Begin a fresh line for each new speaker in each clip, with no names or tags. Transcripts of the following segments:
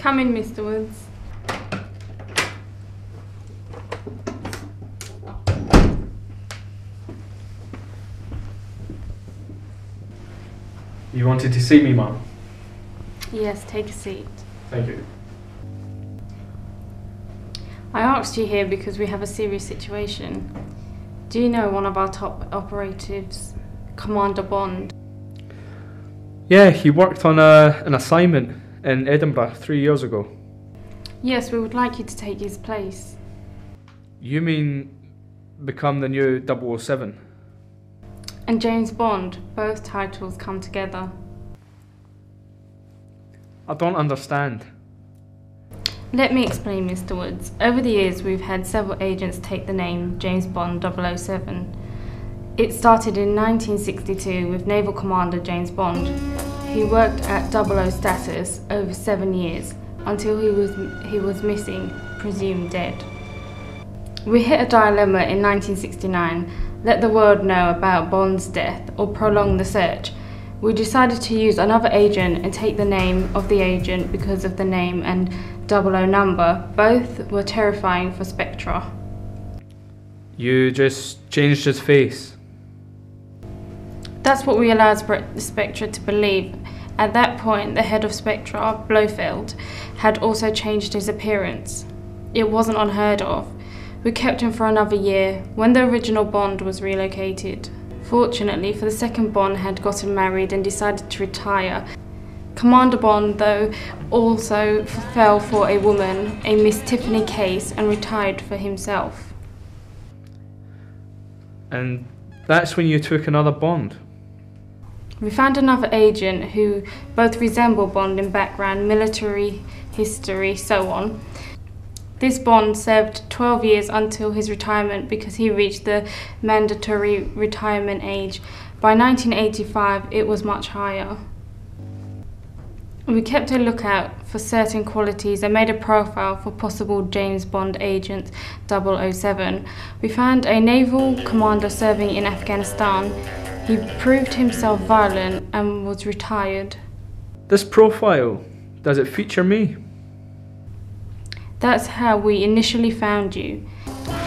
Come in, Mr. Woods.
You wanted to see me, ma'am?
Yes, take a seat.
Thank you.
I asked you here because we have a serious situation. Do you know one of our top operatives, Commander Bond?
Yeah, he worked on an assignment in Edinburgh 3 years ago.
Yes, we would like you to take his place.
You mean become the new 007?
And James Bond, both titles come together.
I don't understand.
Let me explain, Mr. Woods. Over the years, we've had several agents take the name James Bond 007. It started in 1962 with Naval Commander James Bond. He worked at 00 status over 7 years until he was missing, presumed dead. We hit a dilemma in 1969. Let the world know about Bond's death or prolong the search. We decided to use another agent and take the name of the agent because of the name and 00 number. Both were terrifying for Spectra.
You just changed his face.
That's what we allowed Spectra to believe. At that point, the head of Spectra, Blofeld, had also changed his appearance. It wasn't unheard of. We kept him for another year, when the original Bond was relocated. Fortunately, for the second Bond had gotten married and decided to retire. Commander Bond, though, also fell for a woman, a Miss Tiffany Case, and retired for himself.
And that's when you took another Bond?
We found another agent who both resemble Bond in background, military history, so on. This Bond served 12 years until his retirement because he reached the mandatory retirement age. By 1985, it was much higher. We kept a lookout for certain qualities and made a profile for possible James Bond agent 007. We found a naval commander serving in Afghanistan. He proved himself violent and was retired.
This profile, does it feature me?
That's how we initially found you.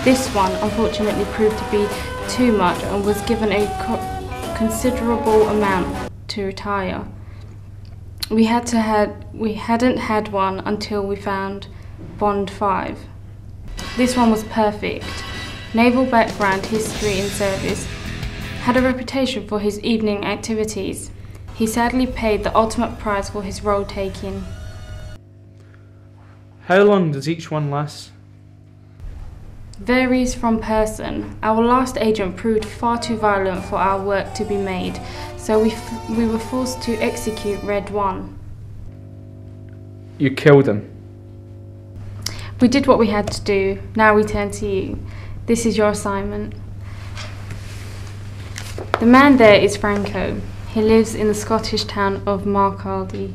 This one unfortunately proved to be too much and was given a considerable amount to retire. We hadn't had one until we found Bond 5. This one was perfect. Naval background, history and service. Had a reputation for his evening activities. He sadly paid the ultimate price for his role taking.
How long does each one last?
Varies from person. Our last agent proved far too violent for our work to be made, so we were forced to execute Red 1.
You killed him?
We did what we had to do. Now we turn to you. This is your assignment. The man there is Franco. He lives in the Scottish town of Markaldy.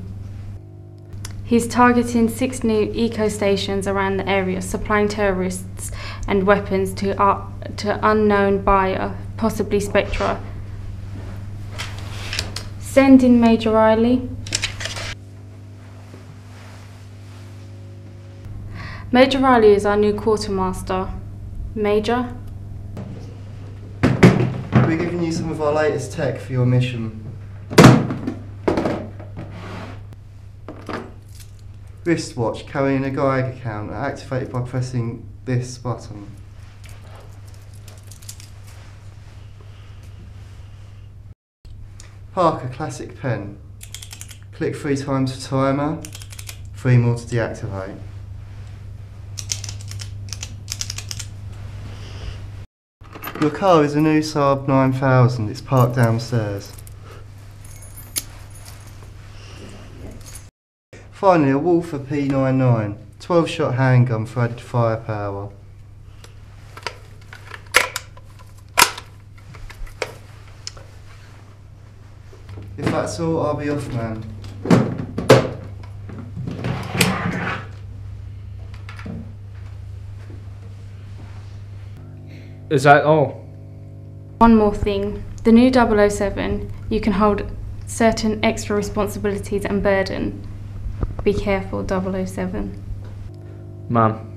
He's targeting 6 new eco-stations around the area, supplying terrorists and weapons to unknown buyer, possibly Spectra. Send in Major Riley. Major Riley is our new quartermaster. Major?
We're giving you some of our latest tech for your mission. Wristwatch carrying a Geiger counter activated by pressing this button. Parker classic pen. Click 3 times for timer, 3 more to deactivate. Your car is a new Saab 9000, it's parked downstairs. Finally, a Walther P99, 12-shot handgun for added firepower. If that's all, I'll be off, man.
Is that all?
One more thing. The new 007, you can hold certain extra responsibilities and burden. Be careful, 007.
Man,